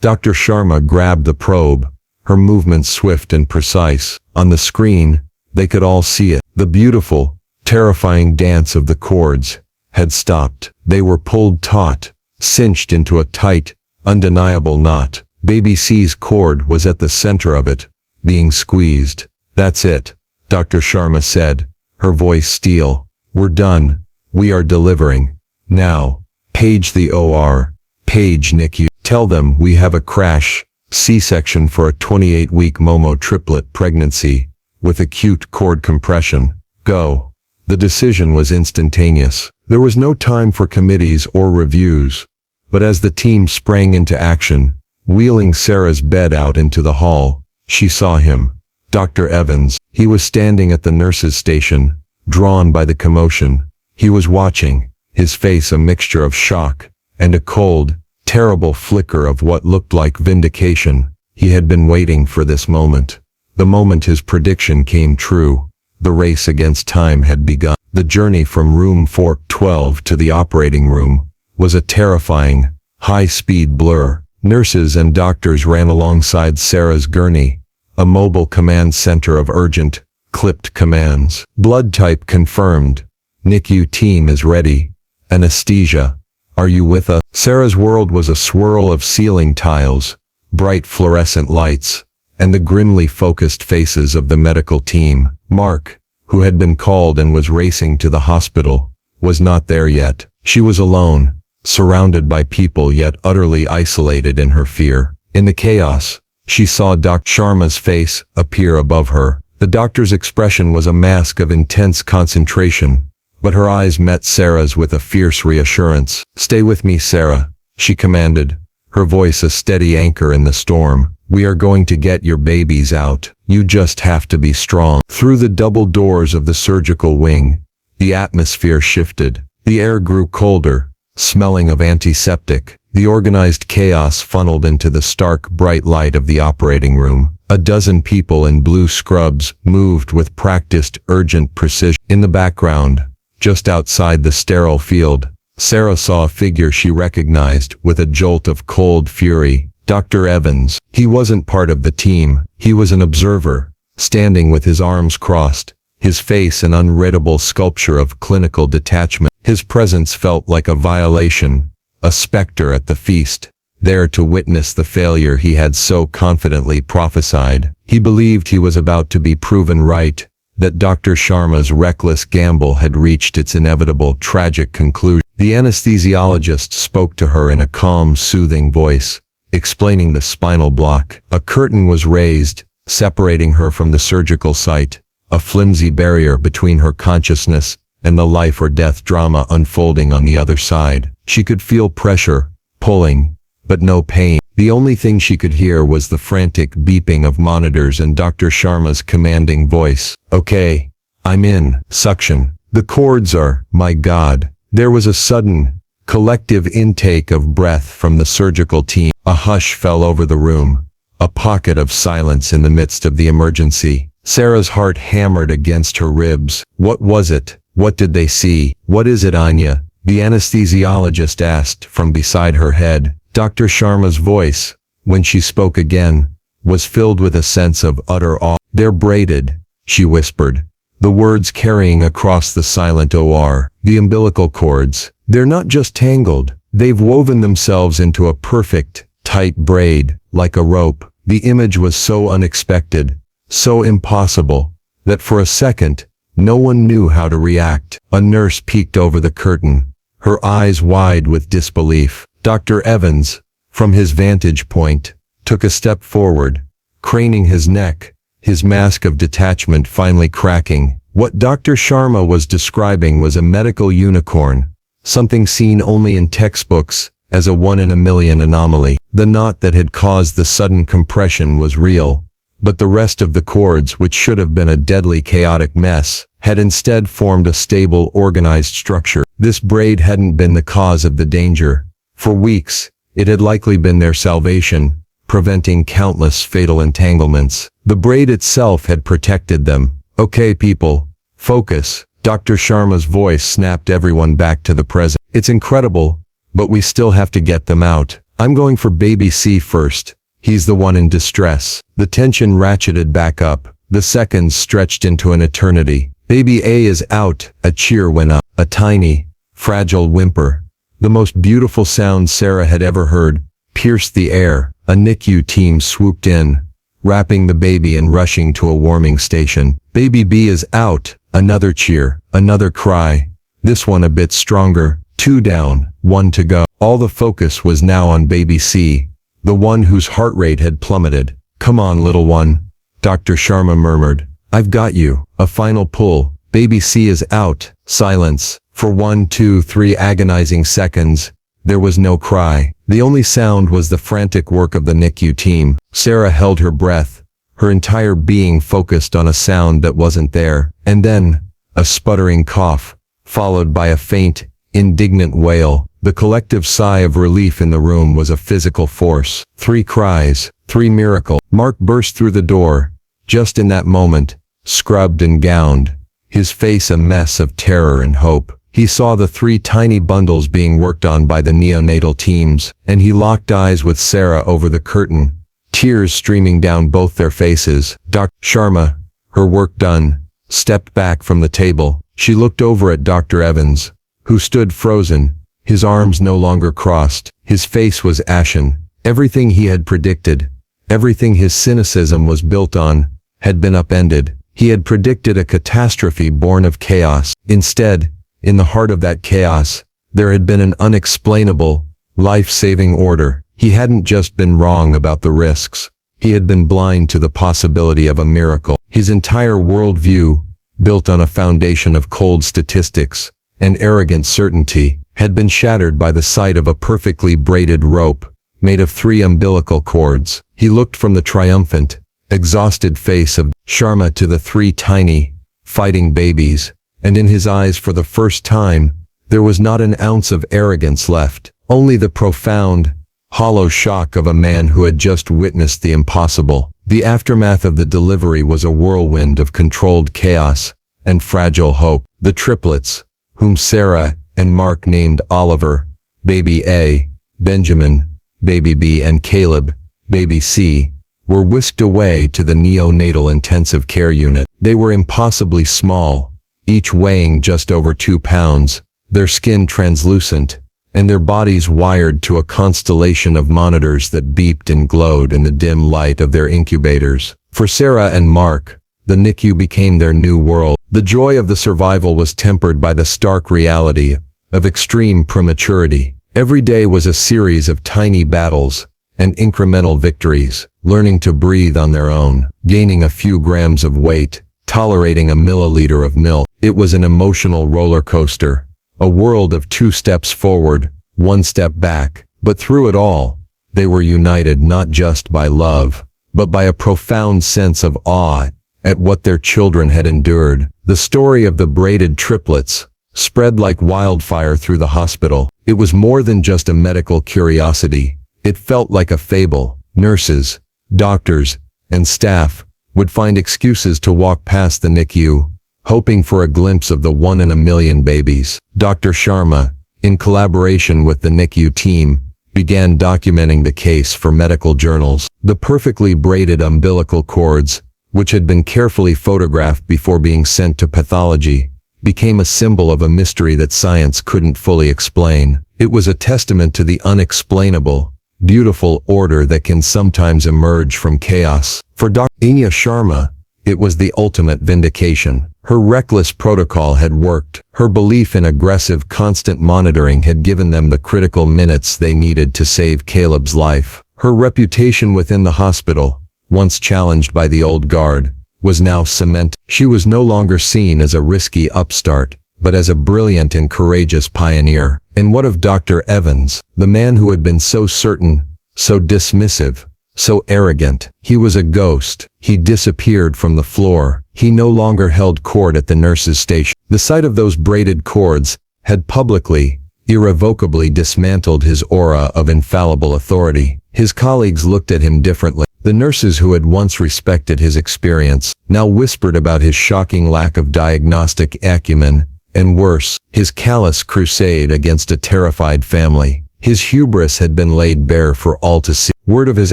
B: Dr. Sharma grabbed the probe, her movements swift and precise. On the screen, they could all see it. The beautiful, terrifying dance of the cords had stopped. They were pulled taut, cinched into a tight, undeniable knot. Baby C's cord was at the center of it, being squeezed. "That's it," Dr. Sharma said, her voice steel. "We're done. We are delivering. Now, page the OR. Page NICU. Tell them we have a crash C-section for a 28-week Momo triplet pregnancy with acute cord compression. Go." The decision was instantaneous. There was no time for committees or reviews. But as the team sprang into action, wheeling Sarah's bed out into the hall, she saw him. Dr. Evans. He was standing at the nurse's station, drawn by the commotion. He was watching, his face a mixture of shock and a cold, terrible flicker of what looked like vindication. He had been waiting for this moment. The moment his prediction came true. The race against time had begun. The journey from room 412 to the operating room was a terrifying, high-speed blur. Nurses and doctors ran alongside Sarah's gurney, a mobile command center of urgent, clipped commands. "Blood type confirmed. NICU team is ready. Anesthesia. Are you with us?" Sarah's world was a swirl of ceiling tiles, bright fluorescent lights, and the grimly focused faces of the medical team. Mark, who had been called and was racing to the hospital, was not there yet. She was alone, surrounded by people yet utterly isolated in her fear. In the chaos, she saw Dr. Sharma's face appear above her. The doctor's expression was a mask of intense concentration, but her eyes met Sarah's with a fierce reassurance. "Stay with me, Sarah," she commanded, her voice a steady anchor in the storm. "We are going to get your babies out. You just have to be strong." Through the double doors of the surgical wing, the atmosphere shifted. The air grew colder, smelling of antiseptic. The organized chaos funneled into the stark, bright light of the operating room. A dozen people in blue scrubs moved with practiced, urgent precision. In the background, just outside the sterile field, Sarah saw a figure she recognized with a jolt of cold fury. Dr. Evans. He wasn't part of the team. He was an observer, standing with his arms crossed, his face an unreadable sculpture of clinical detachment. His presence felt like a violation, a specter at the feast, there to witness the failure he had so confidently prophesied. He believed he was about to be proven right, that Dr. Sharma's reckless gamble had reached its inevitable tragic conclusion. The anesthesiologist spoke to her in a calm, soothing voice, explaining the spinal block. A curtain was raised, separating her from the surgical site, a flimsy barrier between her consciousness and the life or death drama unfolding on the other side. She could feel pressure, pulling, but no pain. The only thing she could hear was the frantic beeping of monitors and Dr. Sharma's commanding voice. "Okay, I'm in." Suction. "The cords are." My God. There was a sudden, collective intake of breath from the surgical team. A hush fell over the room, a pocket of silence in the midst of the emergency. Sarah's heart hammered against her ribs. What was it? What did they see? "What is it, Anya?" the anesthesiologist asked from beside her head. Dr. Sharma's voice, when she spoke again, was filled with a sense of utter awe. "They're braided," she whispered, the words carrying across the silent OR. "The umbilical cords. They're not just tangled. They've woven themselves into a perfect, tight braid, like a rope." The image was so unexpected, so impossible, that for a second, no one knew how to react. A nurse peeked over the curtain, her eyes wide with disbelief. Dr. Evans, from his vantage point, took a step forward, craning his neck, his mask of detachment finally cracking. What Dr. Sharma was describing was a medical unicorn, something seen only in textbooks as a one-in-a-million anomaly. The knot that had caused the sudden compression was real, but the rest of the cords, which should have been a deadly chaotic mess, had instead formed a stable, organized structure. This braid hadn't been the cause of the danger. For weeks, it had likely been their salvation, preventing countless fatal entanglements. The braid itself had protected them. "Okay, people, focus." Dr. Sharma's voice snapped everyone back to the present. "It's incredible, but we still have to get them out. I'm going for baby C first. He's the one in distress." The tension ratcheted back up. The seconds stretched into an eternity. "Baby A is out." A cheer went up. A tiny, fragile whimper, the most beautiful sound Sarah had ever heard, pierced the air. A NICU team swooped in, wrapping the baby and rushing to a warming station. "Baby B is out." Another cheer, another cry, this one a bit stronger. 2 down, 1 to go. All the focus was now on baby C, the one whose heart rate had plummeted. "Come on, little one," Dr. Sharma murmured. "I've got you." A final pull. Baby C is out. Silence. For 1, 2, 3 agonizing seconds, there was no cry. The only sound was the frantic work of the NICU team. Sarah held her breath, her entire being focused on a sound that wasn't there. And then, a sputtering cough, followed by a faint, indignant wail. The collective sigh of relief in the room was a physical force. 3 cries, 3 miracle. Mark burst through the door, just in that moment, scrubbed and gowned, his face a mess of terror and hope. He saw the 3 tiny bundles being worked on by the neonatal teams, and he locked eyes with Sarah over the curtain, tears streaming down both their faces. Dr. Sharma, her work done, stepped back from the table. She looked over at Dr. Evans, who stood frozen, his arms no longer crossed. His face was ashen. Everything he had predicted, everything his cynicism was built on, had been upended. He had predicted a catastrophe born of chaos. Instead, in the heart of that chaos, there had been an unexplainable, life-saving order. He hadn't just been wrong about the risks. He had been blind to the possibility of a miracle. His entire worldview, built on a foundation of cold statistics and arrogant certainty, had been shattered by the sight of a perfectly braided rope, made of 3 umbilical cords. He looked from the triumphant, exhausted face of Sharma to the 3 tiny, fighting babies, and in his eyes for the first time, there was not an ounce of arrogance left, only the profound, hollow shock of a man who had just witnessed the impossible. The aftermath of the delivery was a whirlwind of controlled chaos and fragile hope. The triplets, whom Sarah and Mark named Oliver, baby A, Benjamin, baby B, and Caleb, baby C, were whisked away to the neonatal intensive care unit. They were impossibly small, each weighing just over 2 pounds, their skin translucent, and their bodies wired to a constellation of monitors that beeped and glowed in the dim light of their incubators. For Sarah and Mark, the NICU became their new world. The joy of the survival was tempered by the stark reality of extreme prematurity. Every day was a series of tiny battles and incremental victories, learning to breathe on their own, gaining a few grams of weight, tolerating a milliliter of milk. It was an emotional roller coaster, a world of 2 steps forward, 1 step back. But through it all, they were united not just by love, but by a profound sense of awe at what their children had endured. The story of the braided triplets spread like wildfire through the hospital. It was more than just a medical curiosity. It felt like a fable. Nurses, doctors, and staff would find excuses to walk past the NICU, hoping for a glimpse of the 1-in-a-million babies. Dr. Sharma, in collaboration with the NICU team, began documenting the case for medical journals. The perfectly braided umbilical cords, which had been carefully photographed before being sent to pathology, became a symbol of a mystery that science couldn't fully explain. It was a testament to the unexplainable, beautiful order that can sometimes emerge from chaos. For Dr. Sharma, It was the ultimate vindication. Her reckless protocol had worked. Her belief in aggressive, constant monitoring had given them the critical minutes they needed to save Caleb's life. Her reputation within the hospital, once challenged by the old guard, was now cemented. She was no longer seen as a risky upstart, but as a brilliant and courageous pioneer. And what of Dr. Evans, the man who had been so certain, so dismissive, so arrogant? He was a ghost. He disappeared from the floor. He no longer held court at the nurse's station. The sight of those braided cords had publicly, irrevocably dismantled his aura of infallible authority. His colleagues looked at him differently. The nurses who had once respected his experience now whispered about his shocking lack of diagnostic acumen, and worse, his callous crusade against a terrified family. His hubris had been laid bare for all to see. Word of his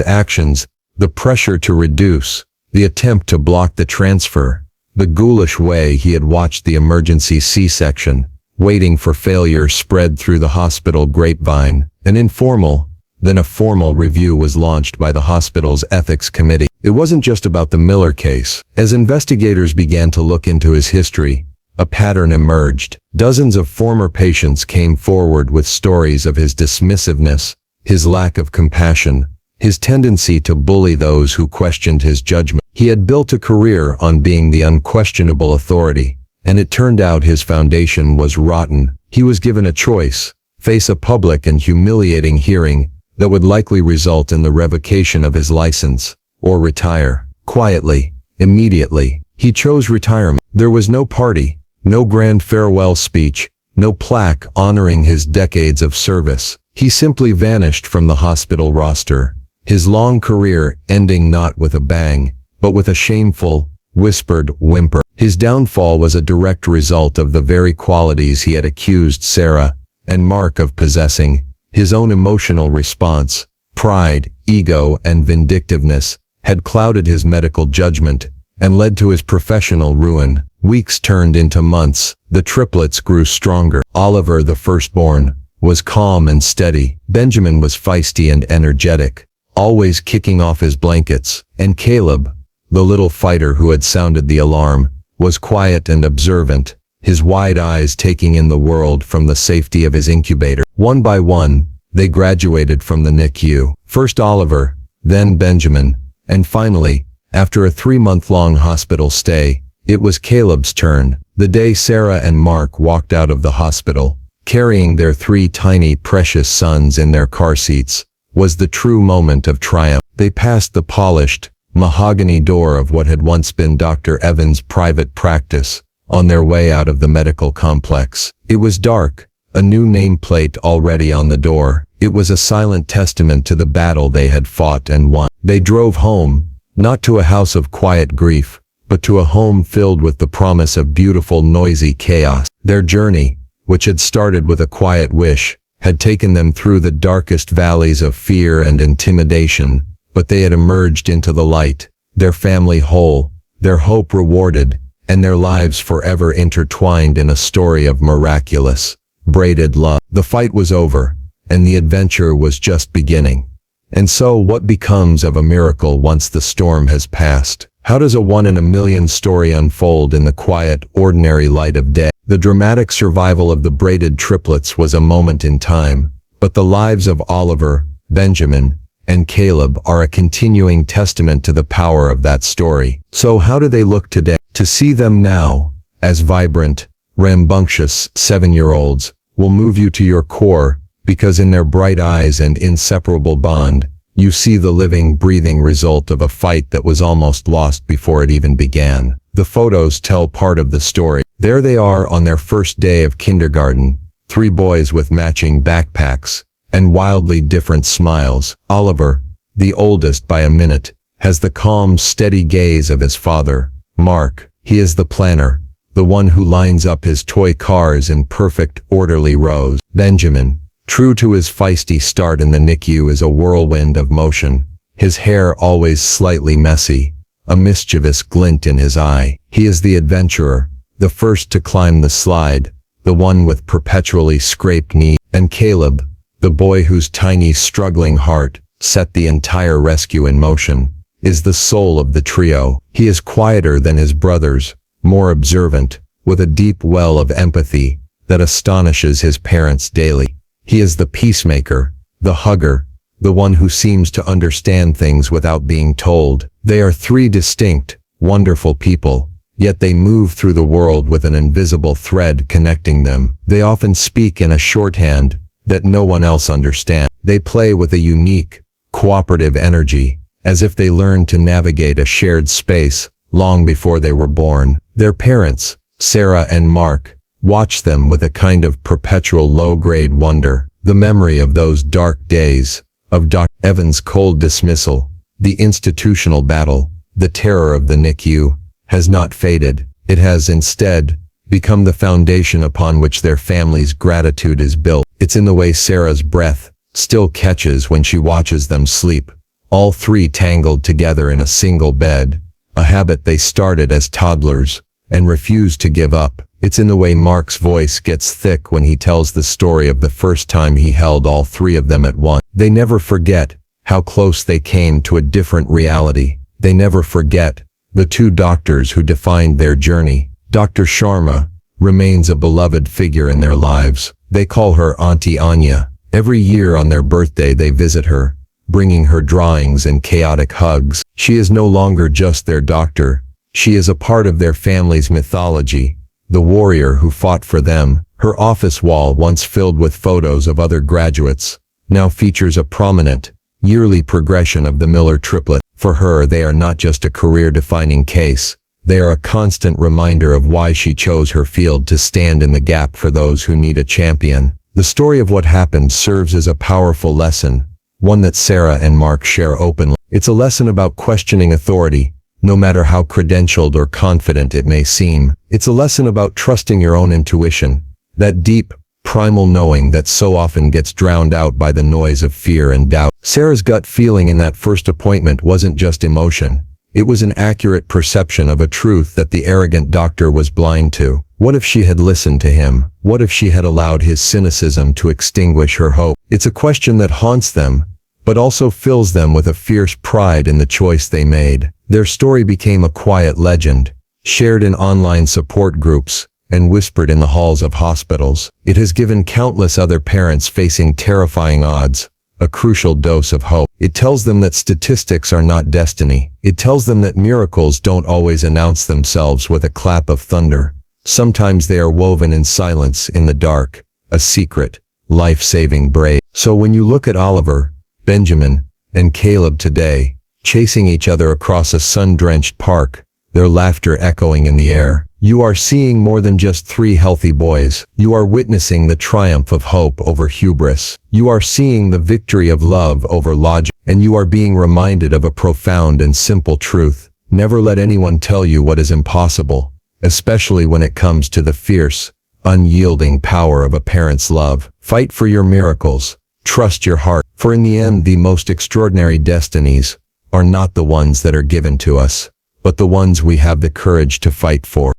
B: actions, the pressure to reduce, the attempt to block the transfer, the ghoulish way he had watched the emergency C-section, waiting for failure spread through the hospital grapevine. An informal, then a formal review was launched by the hospital's ethics committee. It wasn't just about the Miller case. As investigators began to look into his history, a pattern emerged. Dozens of former patients came forward with stories of his dismissiveness, his lack of compassion, his tendency to bully those who questioned his judgment. He had built a career on being the unquestionable authority, and it turned out his foundation was rotten. He was given a choice: face a public and humiliating hearing that would likely result in the revocation of his license, or retire. Quietly, immediately, he chose retirement. There was no party, no grand farewell speech, no plaque honoring his decades of service. He simply vanished from the hospital roster, his long career ending not with a bang, but with a shameful, whispered whimper. His downfall was a direct result of the very qualities he had accused Sarah and Mark of possessing. His own emotional response, pride, ego, and vindictiveness, had clouded his medical judgment and led to his professional ruin. Weeks turned into months. The triplets grew stronger. Oliver, the firstborn, was calm and steady. Benjamin was feisty and energetic, always kicking off his blankets. And Caleb, the little fighter who had sounded the alarm, was quiet and observant, his wide eyes taking in the world from the safety of his incubator. One by one, they graduated from the NICU. First Oliver, then Benjamin, and finally, after a 3-month-long hospital stay, it was Caleb's turn. The day Sarah and Mark walked out of the hospital, carrying their 3 tiny precious sons in their car seats, was the true moment of triumph. They passed the polished, mahogany door of what had once been Dr. Evans' private practice, on their way out of the medical complex. It was dark, a new nameplate already on the door. It was a silent testament to the battle they had fought and won. They drove home, not to a house of quiet grief, but to a home filled with the promise of beautiful, noisy chaos. Their journey, which had started with a quiet wish, had taken them through the darkest valleys of fear and intimidation, but they had emerged into the light, their family whole, their hope rewarded, and their lives forever intertwined in a story of miraculous, braided love. The fight was over, and the adventure was just beginning. And so, what becomes of a miracle once the storm has passed? How does a one-in-a-million story unfold in the quiet, ordinary light of day? The dramatic survival of the braided triplets was a moment in time, but the lives of Oliver, Benjamin, and Caleb are a continuing testament to the power of that story. So how do they look today? To see them now, as vibrant, rambunctious 7-year-olds, will move you to your core, because in their bright eyes and inseparable bond, you see the living, breathing result of a fight that was almost lost before it even began. The photos tell part of the story. There they are on their first day of kindergarten, 3 boys with matching backpacks and wildly different smiles. Oliver, the oldest by a minute, has the calm, steady gaze of his father. Mark, he is the planner, the one who lines up his toy cars in perfect, orderly rows. Benjamin, true to his feisty start in the NICU, is a whirlwind of motion, his hair always slightly messy, a mischievous glint in his eye. He is the adventurer, the first to climb the slide, the one with perpetually scraped knee. And Caleb, the boy whose tiny, struggling heart set the entire rescue in motion. is the soul of the trio. He is quieter than his brothers, more observant, with a deep well of empathy that astonishes his parents daily. He is the peacemaker, the hugger, the one who seems to understand things without being told. They are three distinct, wonderful people, yet they move through the world with an invisible thread connecting them. They often speak in a shorthand that no one else understands. They play with a unique, cooperative energy, as if they learned to navigate a shared space long before they were born. Their parents, Sarah and Mark, watch them with a kind of perpetual low-grade wonder. The memory of those dark days, of Dr. Evans' cold dismissal, the institutional battle, the terror of the NICU, has not faded. It has instead become the foundation upon which their family's gratitude is built. It's in the way Sarah's breath still catches when she watches them sleep, all three tangled together in a single bed, a habit they started as toddlers and refused to give up. It's in the way Mark's voice gets thick when he tells the story of the first time he held all three of them at once. They never forget how close they came to a different reality. They never forget the two doctors who defined their journey. Dr. Sharma remains a beloved figure in their lives. They call her Auntie Anya. Every year on their birthday they visit her, bringing her drawings and chaotic hugs. She is no longer just their doctor. She is a part of their family's mythology, the warrior who fought for them. Her office wall, once filled with photos of other graduates, now features a prominent, yearly progression of the Miller triplet. For her, they are not just a career-defining case. They are a constant reminder of why she chose her field to stand in the gap for those who need a champion. The story of what happened serves as a powerful lesson, one that Sarah and Mark share openly. It's a lesson about questioning authority, no matter how credentialed or confident it may seem. It's a lesson about trusting your own intuition, that deep, primal knowing that so often gets drowned out by the noise of fear and doubt. Sarah's gut feeling in that first appointment wasn't just emotion. It was an accurate perception of a truth that the arrogant doctor was blind to. What if she had listened to him? What if she had allowed his cynicism to extinguish her hope? It's a question that haunts them, but also fills them with a fierce pride in the choice they made. Their story became a quiet legend, shared in online support groups, and whispered in the halls of hospitals. It has given countless other parents facing terrifying odds a crucial dose of hope. It tells them that statistics are not destiny. It tells them that miracles don't always announce themselves with a clap of thunder. Sometimes they are woven in silence in the dark, a secret, life-saving brave. So when you look at Oliver, Benjamin, and Caleb today, chasing each other across a sun-drenched park, their laughter echoing in the air, you are seeing more than just three healthy boys. You are witnessing the triumph of hope over hubris. You are seeing the victory of love over logic. And you are being reminded of a profound and simple truth. Never let anyone tell you what is impossible, especially when it comes to the fierce, unyielding power of a parent's love. Fight for your miracles. Trust your heart. For in the end, the most extraordinary destinies are not the ones that are given to us, but the ones we have the courage to fight for.